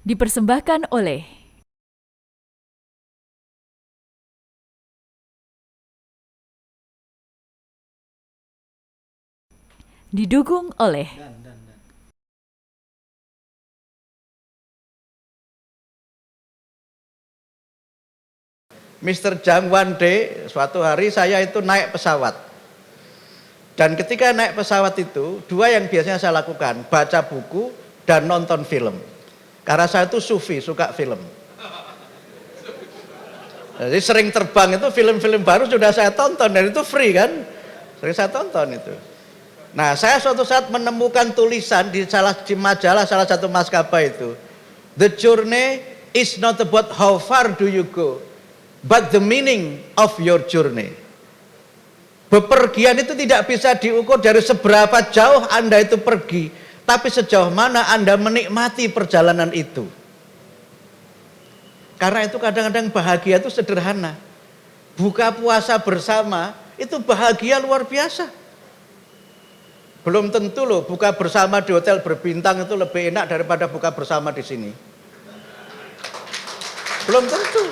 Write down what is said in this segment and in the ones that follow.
Dipersembahkan oleh didukung oleh Mr. Jang one day, suatu hari saya itu naik pesawat. Dan ketika naik pesawat itu, dua yang biasanya saya lakukan, baca buku dan nonton film. Karena saya itu sufi, suka film. Jadi sering terbang itu film-film baru sudah saya tonton, dan itu free kan? Sering saya tonton itu. Nah, saya suatu saat menemukan tulisan di majalah salah satu maskapai itu. The journey is not about how far do you go, but the meaning of your journey. Bepergian itu tidak bisa diukur dari seberapa jauh Anda itu pergi, tapi sejauh mana Anda menikmati perjalanan itu. Karena itu kadang-kadang bahagia itu sederhana. Buka puasa bersama itu bahagia luar biasa. Belum tentu loh buka bersama di hotel berbintang itu lebih enak daripada buka bersama di sini. Belum tentu.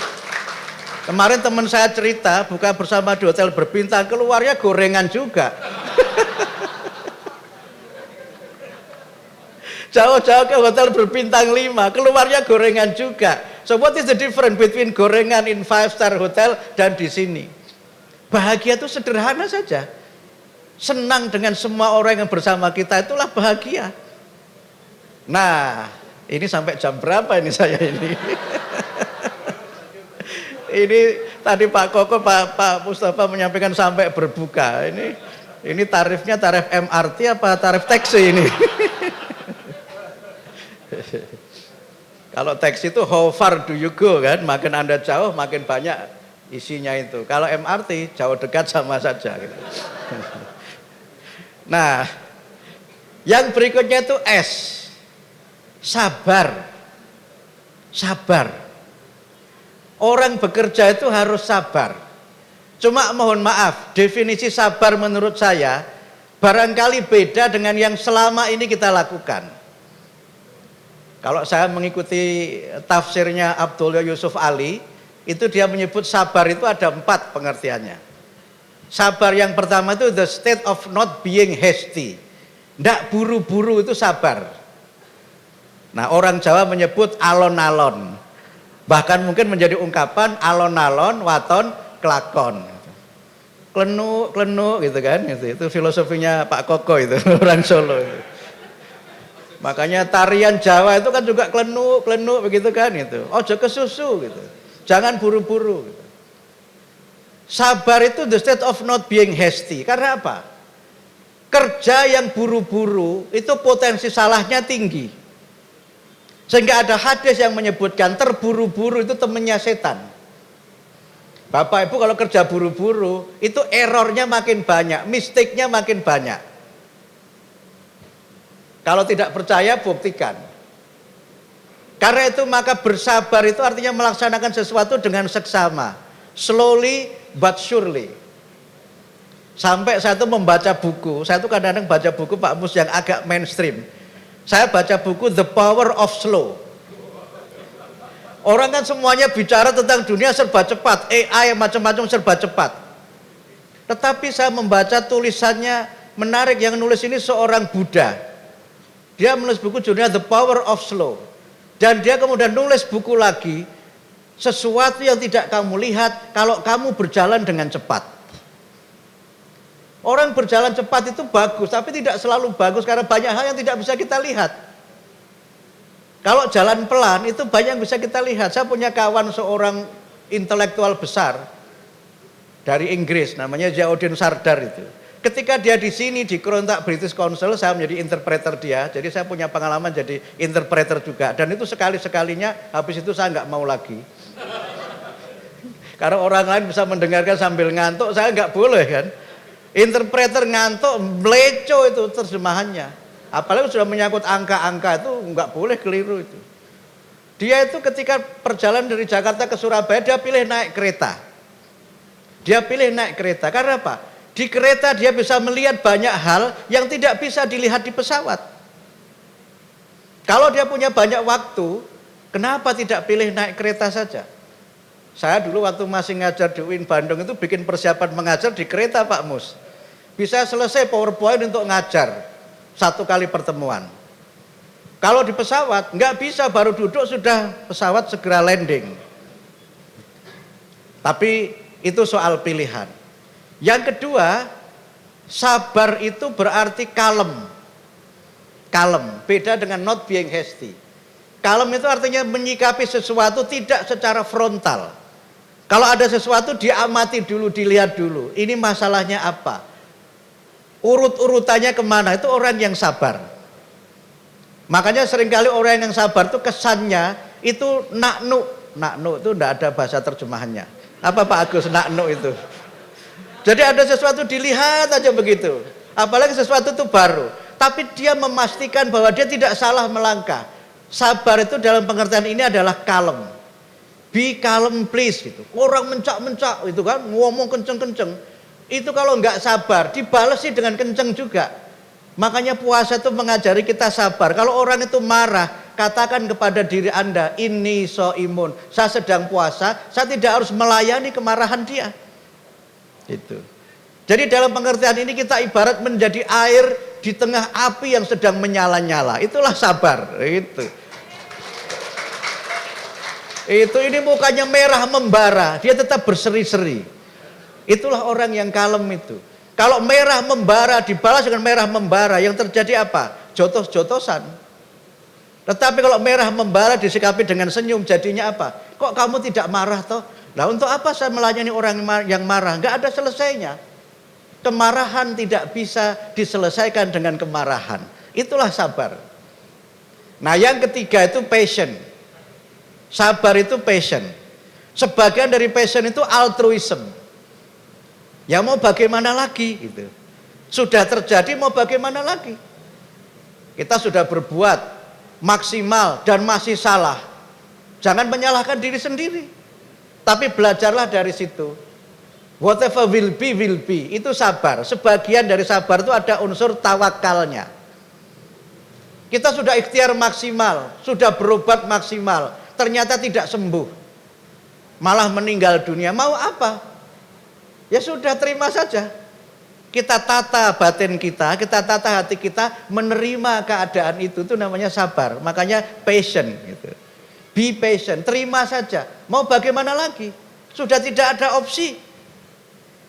Kemarin teman saya cerita buka bersama di hotel berbintang, keluarnya gorengan juga. Jauh-jauh ke hotel berbintang 5, keluarnya gorengan juga. So what is the difference between gorengan in 5-star hotel dan di sini? Bahagia itu sederhana saja. Senang dengan semua orang yang bersama kita, itulah bahagia. Nah, ini sampai jam berapa ini saya ini? Ini tadi Pak Koko, Pak Mustafa menyampaikan sampai berbuka. Ini tarifnya tarif MRT apa tarif taksi ini? Kalau taksi itu how far do you go kan? Makin Anda jauh makin banyak isinya itu. Kalau MRT jauh dekat sama saja gitu. Nah, yang berikutnya itu S. Sabar. Sabar. Orang bekerja itu harus sabar. Cuma mohon maaf, definisi sabar menurut saya barangkali beda dengan yang selama ini kita lakukan. Kalau saya mengikuti tafsirnya Abdullah Yusuf Ali, itu dia menyebut sabar itu ada 4 pengertiannya. Sabar yang pertama itu the state of not being hasty. Ndak buru-buru itu sabar. Nah, orang Jawa menyebut alon-alon. Bahkan mungkin menjadi ungkapan alon-alon, waton, kelakon. Klenu gitu kan. Itu filosofinya Pak Koko itu, orang Solo itu. Makanya tarian Jawa itu kan juga klenu begitu kan itu. Ojo kesusu gitu. Jangan buru-buru gitu. Sabar itu the state of not being hasty. Karena apa? Kerja yang buru-buru itu potensi salahnya tinggi. Sehingga ada hadis yang menyebutkan terburu-buru itu temannya setan. Bapak Ibu kalau kerja buru-buru itu errornya makin banyak, mistake-nya makin banyak. Kalau tidak percaya buktikan. Karena itu maka bersabar itu artinya melaksanakan sesuatu dengan seksama. Slowly but surely. Sampai saya itu membaca buku, saya itu kadang-kadang baca buku Pak Mus yang agak mainstream. Saya baca buku The Power of Slow. Orang kan semuanya bicara tentang dunia serba cepat, AI macam-macam serba cepat. Tetapi saya membaca tulisannya menarik, yang nulis ini seorang Buddha. Dia menulis buku judulnya The Power of Slow. Dan dia kemudian nulis buku lagi, sesuatu yang tidak kamu lihat kalau kamu berjalan dengan cepat. Orang berjalan cepat itu bagus, tapi tidak selalu bagus karena banyak hal yang tidak bisa kita lihat. Kalau jalan pelan itu banyak yang bisa kita lihat. Saya punya kawan seorang intelektual besar dari Inggris, namanya Ziauddin Sardar itu. Ketika dia di sini di Kerontak British Council, saya menjadi interpreter dia. Jadi saya punya pengalaman jadi interpreter juga. Dan itu sekali-sekalinya, habis itu saya nggak mau lagi. Karena orang lain bisa mendengarkan sambil ngantuk, saya nggak boleh kan. Interpreter ngantuk, meleco itu terjemahannya. Apalagi sudah menyangkut angka-angka itu nggak boleh keliru itu. Dia itu ketika perjalanan dari Jakarta ke Surabaya, dia pilih naik kereta. Dia pilih naik kereta, karena apa? Di kereta dia bisa melihat banyak hal yang tidak bisa dilihat di pesawat. Kalau dia punya banyak waktu, Kenapa tidak pilih naik kereta saja? Saya dulu waktu masih ngajar di UIN Bandung itu bikin persiapan mengajar di kereta Pak Mus. Bisa selesai PowerPoint untuk ngajar 1 kali pertemuan. Kalau di pesawat nggak bisa, baru duduk sudah pesawat segera landing. Tapi itu soal pilihan. Yang kedua, sabar itu berarti kalem. Kalem, beda dengan not being hasty. Kalem itu artinya menyikapi sesuatu tidak secara frontal. Kalau ada sesuatu diamati dulu, dilihat dulu. Ini masalahnya apa? Urut-urutannya kemana? Itu orang yang sabar. Makanya seringkali orang yang sabar itu kesannya itu naknu. Naknu itu tidak ada bahasa terjemahannya. Apa Pak Agus naknu itu? Jadi ada sesuatu dilihat aja begitu. Apalagi sesuatu itu baru. Tapi dia memastikan bahwa dia tidak salah melangkah. Sabar itu dalam pengertian ini adalah kalem. Be calm please gitu. Orang mencak-mencak itu kan, ngomong kenceng-kenceng. Itu kalau nggak sabar, dibalas sih dengan kenceng juga. Makanya puasa itu mengajari kita sabar. Kalau orang itu marah, katakan kepada diri Anda, ini soimun. Saya sedang puasa, saya tidak harus melayani kemarahan dia. Itu. Jadi dalam pengertian ini kita ibarat menjadi air di tengah api yang sedang menyala-nyala. Itulah sabar. Itu ini mukanya merah membara, dia tetap berseri-seri. Itulah orang yang kalem itu. Kalau merah membara dibalas dengan merah membara, yang terjadi apa? Jotos-jotosan. Tetapi kalau merah membara disikapi dengan senyum, jadinya apa? Kok kamu tidak marah toh? Nah, untuk apa saya melayani orang yang marah? Enggak ada selesainya. Kemarahan tidak bisa diselesaikan dengan kemarahan. Itulah sabar. Nah, yang ketiga itu passion. Sabar itu passion. Sebagian dari passion itu altruism. Ya mau bagaimana lagi gitu. Sudah terjadi mau bagaimana lagi? Kita sudah berbuat maksimal dan masih salah. Jangan menyalahkan diri sendiri. Tapi belajarlah dari situ. Whatever will be, itu sabar. Sebagian dari sabar itu ada unsur tawakalnya. Kita sudah ikhtiar maksimal, sudah berobat maksimal, ternyata tidak sembuh, malah meninggal dunia. Mau apa? Ya sudah, terima saja. Kita tata batin kita tata hati kita, menerima keadaan itu namanya sabar. Makanya patient gitu. Be patient, terima saja. Mau bagaimana lagi? Sudah tidak ada opsi.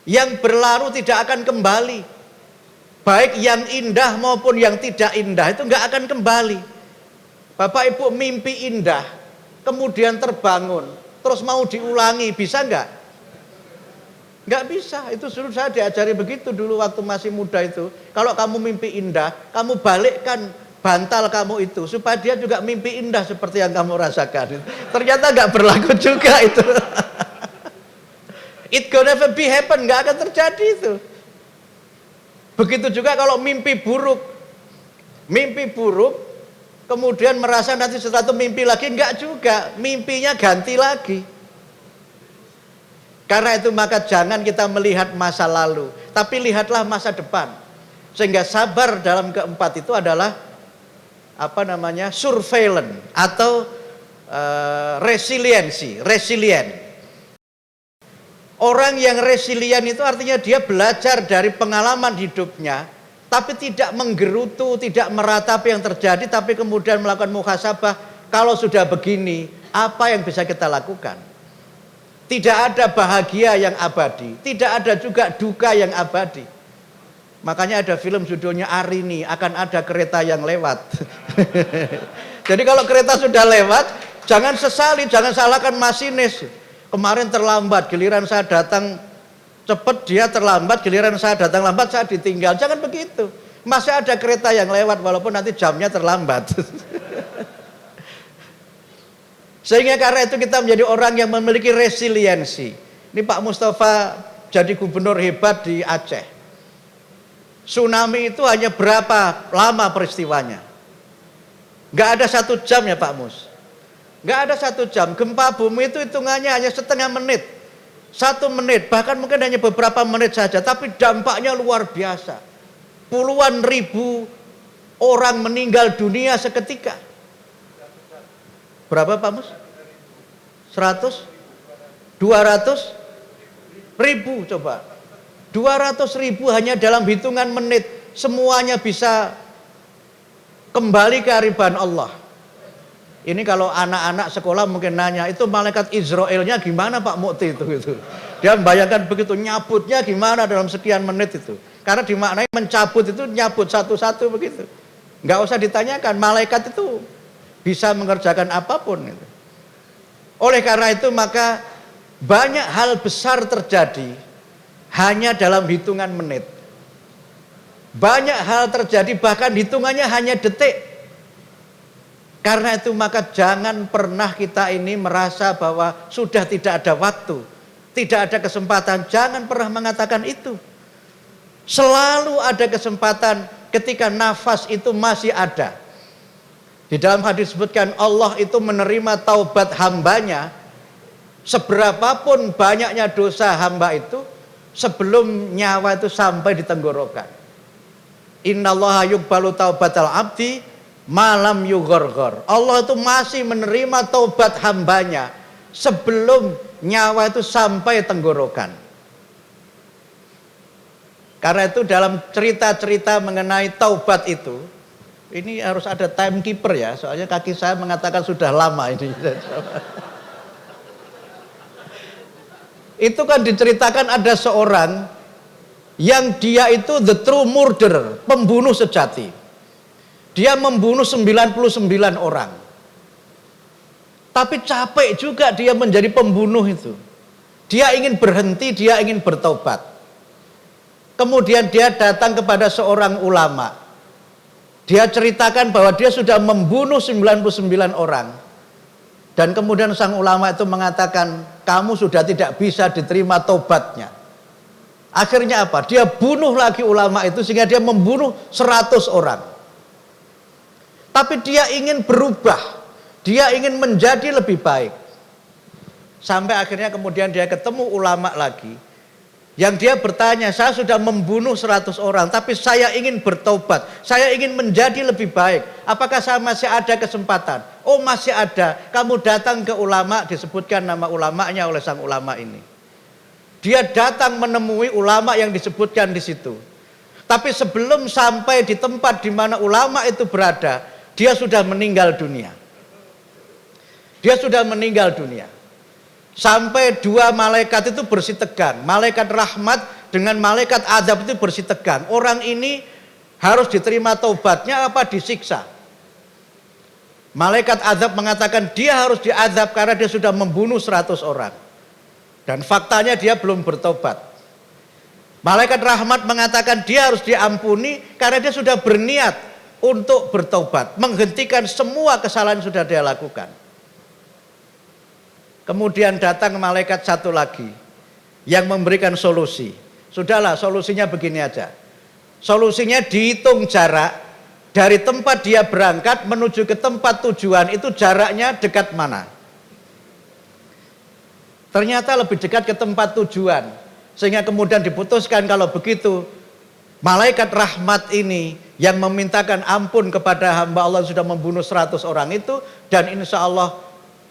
Yang berlalu tidak akan kembali. Baik yang indah maupun yang tidak indah itu nggak akan kembali. Bapak Ibu mimpi indah, kemudian terbangun, terus mau diulangi, bisa nggak? Nggak bisa. Itu suruh saya diajari begitu dulu waktu masih muda itu. Kalau kamu mimpi indah, kamu balikkan bantal kamu itu supaya dia juga mimpi indah seperti yang kamu rasakan. Ternyata nggak berlaku juga itu. It gonna never be happen, nggak akan terjadi itu. Begitu juga kalau mimpi buruk, kemudian merasa nanti sesuatu mimpi lagi, enggak juga, mimpinya ganti lagi. Karena itu maka jangan kita melihat masa lalu, tapi lihatlah masa depan. Sehingga sabar dalam keempat itu adalah surveillance atau resilient. Orang yang resilient itu artinya dia belajar dari pengalaman hidupnya, tapi tidak menggerutu, tidak meratapi yang terjadi, tapi kemudian melakukan muhasabah. Kalau sudah begini, apa yang bisa kita lakukan? Tidak ada bahagia yang abadi, tidak ada juga duka yang abadi. Makanya ada film judulnya Arini, akan ada kereta yang lewat. Jadi kalau kereta sudah lewat, jangan sesali, jangan salahkan masinis. Kemarin terlambat, giliran saya datang cepat, dia terlambat, giliran saya datang lambat, saya ditinggal. Jangan begitu. Masih ada kereta yang lewat walaupun nanti jamnya terlambat. Sehingga karena itu kita menjadi orang yang memiliki resiliensi. Ini Pak Mustafa jadi gubernur hebat di Aceh. Tsunami itu hanya berapa lama peristiwanya? Gak ada 1 jam ya Pak Mus. Gak ada 1 jam. Gempa bumi itu hitungannya hanya setengah menit, 1 menit, bahkan mungkin hanya beberapa menit saja. Tapi dampaknya luar biasa. Puluhan ribu orang meninggal dunia seketika. Berapa Pak Mus? 100? 200 ribu coba. 200 ribu hanya dalam hitungan menit. Semuanya bisa kembali ke hariban Allah. Ini kalau anak-anak sekolah mungkin nanya, itu malaikat Israelnya gimana Pak Mukti itu. Dia membayangkan begitu, nyabutnya gimana dalam sekian menit itu. Karena dimaknai mencabut itu nyabut satu-satu begitu. Nggak usah ditanyakan, malaikat itu bisa mengerjakan apapun itu. Oleh karena itu maka banyak hal besar terjadi hanya dalam hitungan menit. Banyak hal terjadi bahkan hitungannya hanya detik. Karena itu maka jangan pernah kita ini merasa bahwa sudah tidak ada waktu, tidak ada kesempatan. Jangan pernah mengatakan itu. Selalu ada kesempatan ketika nafas itu masih ada. Di dalam hadis disebutkan Allah itu menerima taubat hambanya seberapapun banyaknya dosa hamba itu sebelum nyawa itu sampai di tenggorokan. Innallaha yuqbalu taubatal abdi malam yugorgor. Allah itu masih menerima taubat hambanya sebelum nyawa itu sampai tenggorokan. Karena itu dalam cerita-cerita mengenai taubat itu, ini harus ada timekeeper ya, soalnya kaki saya mengatakan sudah lama ini. Itu kan diceritakan ada seorang yang dia itu the true murderer, pembunuh sejati. Dia membunuh 99 orang. Tapi capek juga dia menjadi pembunuh itu. Dia ingin berhenti, dia ingin bertobat. Kemudian dia datang kepada seorang ulama. Dia ceritakan bahwa dia sudah membunuh 99 orang. Dan kemudian sang ulama itu mengatakan, kamu sudah tidak bisa diterima tobatnya. Akhirnya apa? Dia bunuh lagi ulama itu sehingga dia membunuh 100 orang. Tapi dia ingin berubah, dia ingin menjadi lebih baik. Sampai akhirnya kemudian dia ketemu ulama lagi, yang dia bertanya, saya sudah membunuh 100 orang, tapi saya ingin bertobat, saya ingin menjadi lebih baik. Apakah saya masih ada kesempatan? Oh masih ada, kamu datang ke ulama, disebutkan nama ulamanya oleh sang ulama ini. Dia datang menemui ulama yang disebutkan di situ. Tapi sebelum sampai di tempat di mana ulama itu berada, dia sudah meninggal dunia. Dia sudah meninggal dunia. Sampai dua malaikat itu bersitegang. Malaikat rahmat dengan malaikat azab itu bersitegang. Orang ini harus diterima taubatnya apa disiksa. Malaikat azab mengatakan dia harus diazab karena dia sudah membunuh 100 orang. Dan faktanya dia belum bertobat. Malaikat rahmat mengatakan dia harus diampuni karena dia sudah berniat untuk bertobat, menghentikan semua kesalahan yang sudah dia lakukan. Kemudian datang malaikat satu lagi yang memberikan solusi. Sudahlah, solusinya begini aja. Solusinya dihitung jarak dari tempat dia berangkat menuju ke tempat tujuan, itu jaraknya dekat mana. Ternyata lebih dekat ke tempat tujuan. Sehingga kemudian diputuskan kalau begitu malaikat rahmat ini yang memintakan ampun kepada hamba Allah yang sudah membunuh 100 orang itu, dan insya Allah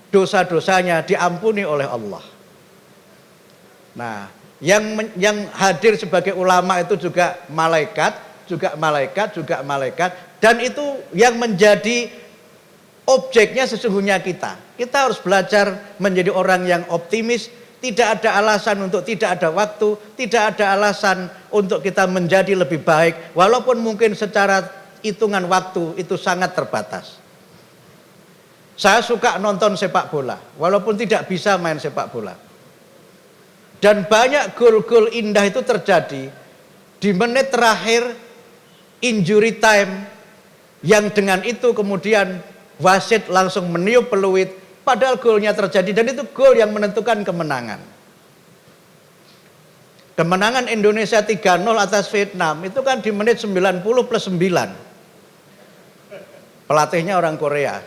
dosa-dosanya diampuni oleh Allah. Nah, yang hadir sebagai ulama itu juga malaikat, dan itu yang menjadi objeknya sesungguhnya kita. Kita harus belajar menjadi orang yang optimis. Tidak ada alasan untuk tidak ada waktu, tidak ada alasan untuk kita menjadi lebih baik, walaupun mungkin secara hitungan waktu itu sangat terbatas. Saya suka nonton sepak bola, walaupun tidak bisa main sepak bola. Dan banyak gol-gol indah itu terjadi di menit terakhir injury time, yang dengan itu kemudian wasit langsung meniup peluit. Padahal golnya terjadi dan itu gol yang menentukan kemenangan. Kemenangan Indonesia 3-0 atas Vietnam itu kan di menit 90 plus 9. Pelatihnya orang Korea.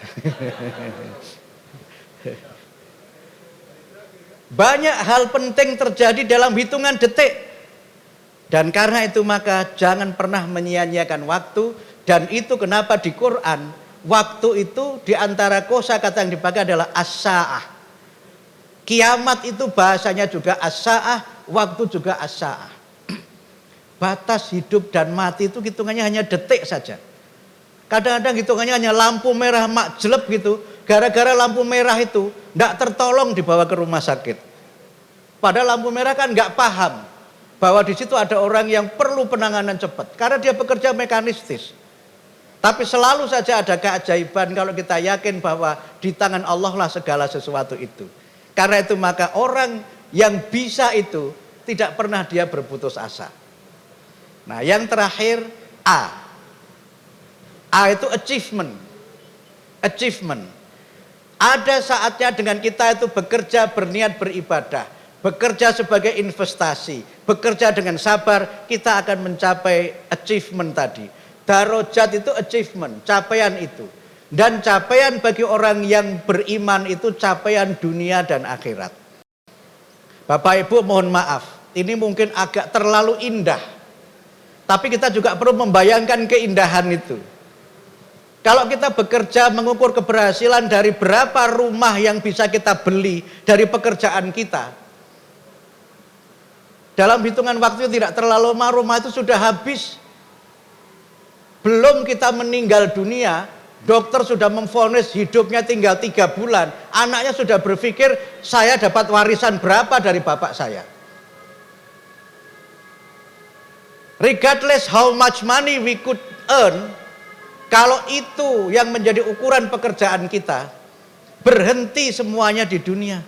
Banyak hal penting terjadi dalam hitungan detik. Dan karena itu maka jangan pernah menyia-nyiakan waktu. Dan itu kenapa di Quran waktu itu diantara kosakata yang dipakai adalah as-sa'ah. Kiamat itu bahasanya juga as-sa'ah, waktu juga as-sa'ah. Batas hidup dan mati itu hitungannya hanya detik saja. Kadang-kadang hitungannya hanya lampu merah makjeleb gitu. Gara-gara lampu merah itu tidak tertolong dibawa ke rumah sakit. Padahal lampu merah kan nggak paham bahwa di situ ada orang yang perlu penanganan cepat. Karena dia bekerja mekanistis. Tapi selalu saja ada keajaiban kalau kita yakin bahwa di tangan Allah lah segala sesuatu itu. Karena itu maka orang yang bisa itu tidak pernah dia berputus asa. Nah yang terakhir A. A itu achievement. Achievement. Ada saatnya dengan kita itu bekerja berniat beribadah. Bekerja sebagai investasi. Bekerja dengan sabar kita akan mencapai achievement tadi. Darajat itu achievement, capaian itu. Dan capaian bagi orang yang beriman itu capaian dunia dan akhirat. Bapak Ibu mohon maaf, ini mungkin agak terlalu indah. Tapi kita juga perlu membayangkan keindahan itu. Kalau kita bekerja mengukur keberhasilan dari berapa rumah yang bisa kita beli dari pekerjaan kita. Dalam hitungan waktu tidak terlalu lama rumah itu sudah habis. Belum kita meninggal dunia, dokter sudah memvonis hidupnya tinggal 3 bulan. Anaknya sudah berpikir saya dapat warisan berapa dari bapak saya. Regardless how much money we could earn, kalau itu yang menjadi ukuran pekerjaan kita, berhenti semuanya di dunia.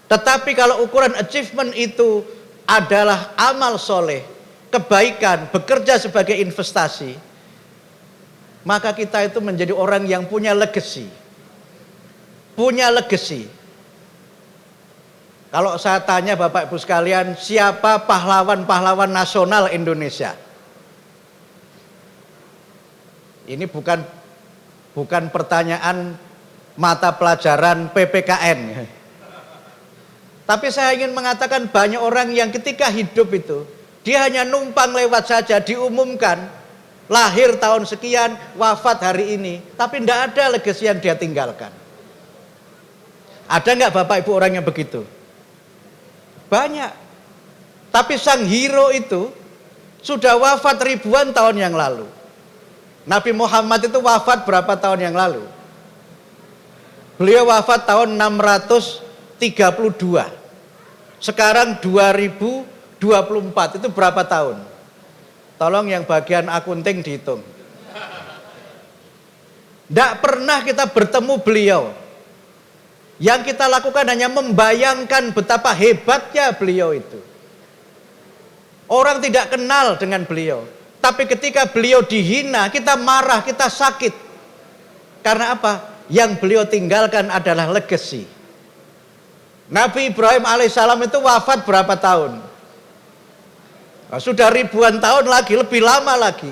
Tetapi kalau ukuran achievement itu adalah amal soleh, kebaikan, bekerja sebagai investasi, maka kita itu menjadi orang yang punya legacy. Punya legacy. Kalau saya tanya Bapak Ibu sekalian, siapa pahlawan-pahlawan nasional Indonesia? Ini bukan pertanyaan mata pelajaran PPKN. Tapi saya ingin mengatakan banyak orang yang ketika hidup itu, dia hanya numpang lewat saja, diumumkan, lahir tahun sekian, wafat hari ini. Tapi tidak ada legasi yang dia tinggalkan. Ada nggak Bapak Ibu orang yang begitu? Banyak. Tapi sang hero itu sudah wafat ribuan tahun yang lalu. Nabi Muhammad itu wafat berapa tahun yang lalu? Beliau wafat tahun 632. Sekarang 2024, itu berapa tahun? Tolong yang bagian akunting dihitung. Tidak pernah kita bertemu beliau. Yang kita lakukan hanya membayangkan betapa hebatnya beliau itu. Orang tidak kenal dengan beliau. Tapi ketika beliau dihina, kita marah, kita sakit. Karena apa? Yang beliau tinggalkan adalah legacy. Nabi Ibrahim alaihissalam itu wafat berapa tahun? Nah, sudah ribuan tahun lagi, lebih lama lagi.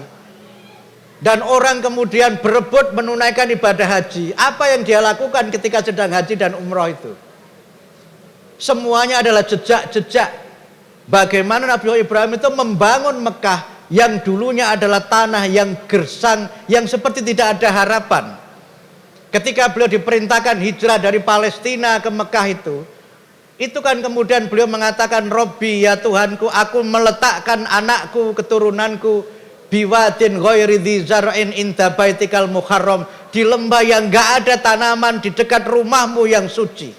Dan orang kemudian berebut menunaikan ibadah haji. Apa yang dia lakukan ketika sedang haji dan umroh itu? Semuanya adalah jejak-jejak. Bagaimana Nabi Ibrahim itu membangun Mekah yang dulunya adalah tanah yang gersang, yang seperti tidak ada harapan. Ketika beliau diperintahkan hijrah dari Palestina ke Mekah itu kan kemudian beliau mengatakan, Robbi ya Tuhanku, aku meletakkan anakku, keturunanku, biwadin ghairi dzi zar'in inda baitikal muharram, di lembah yang gak ada tanaman, di dekat rumahmu yang suci.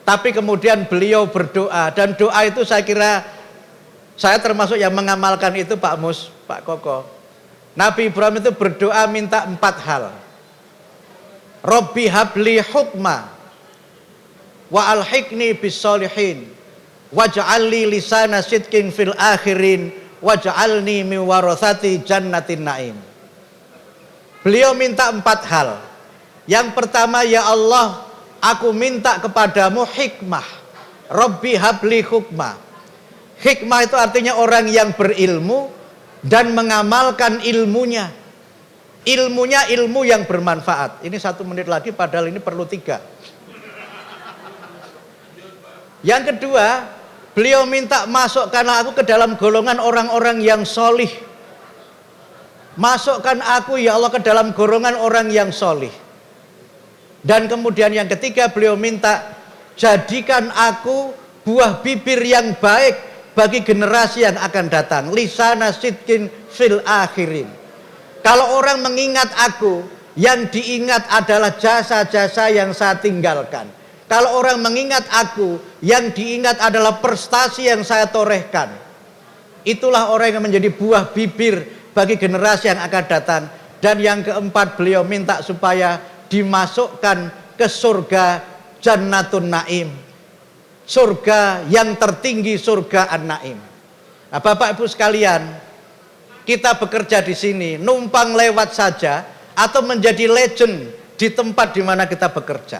Tapi kemudian beliau berdoa, dan doa itu saya kira saya termasuk yang mengamalkan itu Pak Mus, Pak Koko. Nabi Ibrahim itu berdoa minta 4 hal. Robbi habli hukma wa alhiqni bis solihin waj'alli lisana sidqin fil akhirin waj'alni min warathati jannatin naim. Beliau minta 4 hal. Yang pertama, ya Allah, aku minta kepadamu hikmah. Robbi habli hukma. Hikmah itu artinya orang yang berilmu dan mengamalkan ilmunya. Ilmunya ilmu yang bermanfaat. Ini 1 menit lagi padahal ini perlu 3. Yang kedua, beliau minta masukkanlah aku ke dalam golongan orang-orang yang solih. masukkan aku ya Allah ke dalam golongan orang yang solih. Dan kemudian yang ketiga beliau minta, jadikan aku buah bibir yang baik bagi generasi yang akan datang. Lisana sidkin fil akhirin. Kalau orang mengingat aku, yang diingat adalah jasa-jasa yang saya tinggalkan. Kalau orang mengingat aku, yang diingat adalah prestasi yang saya torehkan. Itulah orang yang menjadi buah bibir bagi generasi yang akan datang. Dan yang keempat beliau minta supaya dimasukkan ke surga Jannatun Naim. Surga yang tertinggi, surga An-Naim. Nah, Bapak Ibu sekalian, kita bekerja di sini, numpang lewat saja atau menjadi legend di tempat di mana kita bekerja.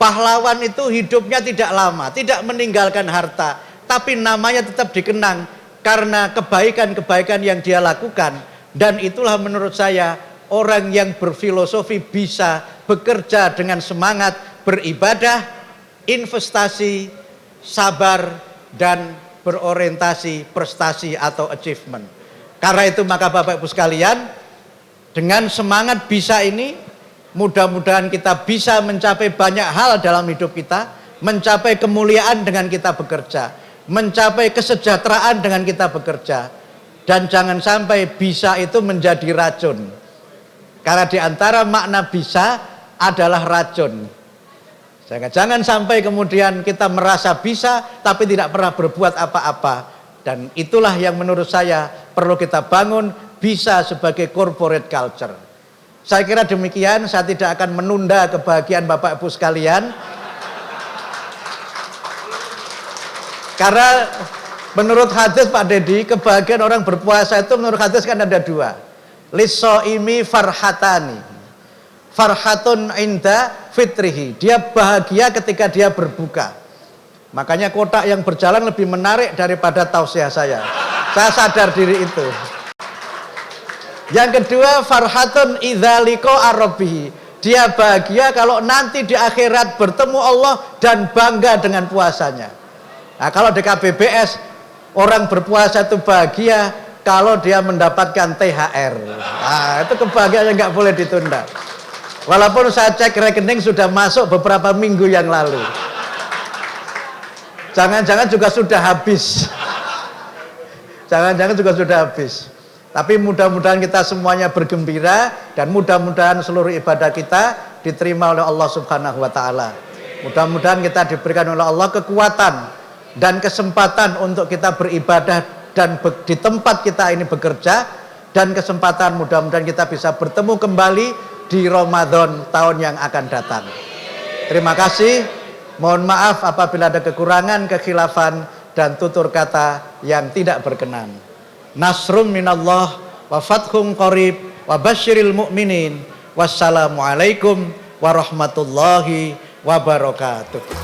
Pahlawan itu hidupnya tidak lama, tidak meninggalkan harta, tapi namanya tetap dikenang karena kebaikan-kebaikan yang dia lakukan. Dan itulah menurut saya orang yang berfilosofi bisa bekerja dengan semangat, beribadah, investasi, sabar, dan berorientasi prestasi atau achievement. Karena itu maka Bapak Ibu sekalian, dengan semangat bisa ini, mudah-mudahan kita bisa mencapai banyak hal dalam hidup kita, mencapai kemuliaan dengan kita bekerja, mencapai kesejahteraan dengan kita bekerja, dan jangan sampai bisa itu menjadi racun. Karena di antara makna bisa adalah racun. Jangan sampai kemudian kita merasa bisa tapi tidak pernah berbuat apa-apa. Dan itulah yang menurut saya perlu kita bangun, bisa sebagai corporate culture. Saya kira demikian, saya tidak akan menunda kebahagiaan Bapak Ibu sekalian. Karena menurut hadis Pak Dedi, kebahagiaan orang berpuasa itu menurut hadis kan ada dua. Lissoimi farhatani. Farhatun inda fitrihi. Dia bahagia ketika dia berbuka. Makanya kotak yang berjalan lebih menarik daripada tausiah saya. Saya sadar diri itu. Yang kedua, farhatun idza liqa rabbihi. Dia bahagia kalau nanti di akhirat bertemu Allah dan bangga dengan puasanya. Nah, kalau di KBBS orang berpuasa itu bahagia kalau dia mendapatkan THR. Nah, itu kebahagiaan yang nggak boleh ditunda. Walaupun saya cek rekening sudah masuk beberapa minggu yang lalu. Jangan-jangan juga sudah habis. Jangan-jangan juga sudah habis. Tapi mudah-mudahan kita semuanya bergembira dan mudah-mudahan seluruh ibadah kita diterima oleh Allah Subhanahu wa taala. Mudah-mudahan kita diberikan oleh Allah kekuatan dan kesempatan untuk kita beribadah dan di tempat kita ini bekerja, dan kesempatan mudah-mudahan kita bisa bertemu kembali di Ramadan tahun yang akan datang. Terima kasih. Mohon maaf apabila ada kekurangan, kekhilafan, dan tutur kata yang tidak berkenan. Nasrum minallah wa fathum qarib wa basyiril mu'minin. Wassalamualaikum warahmatullahi wabarakatuh.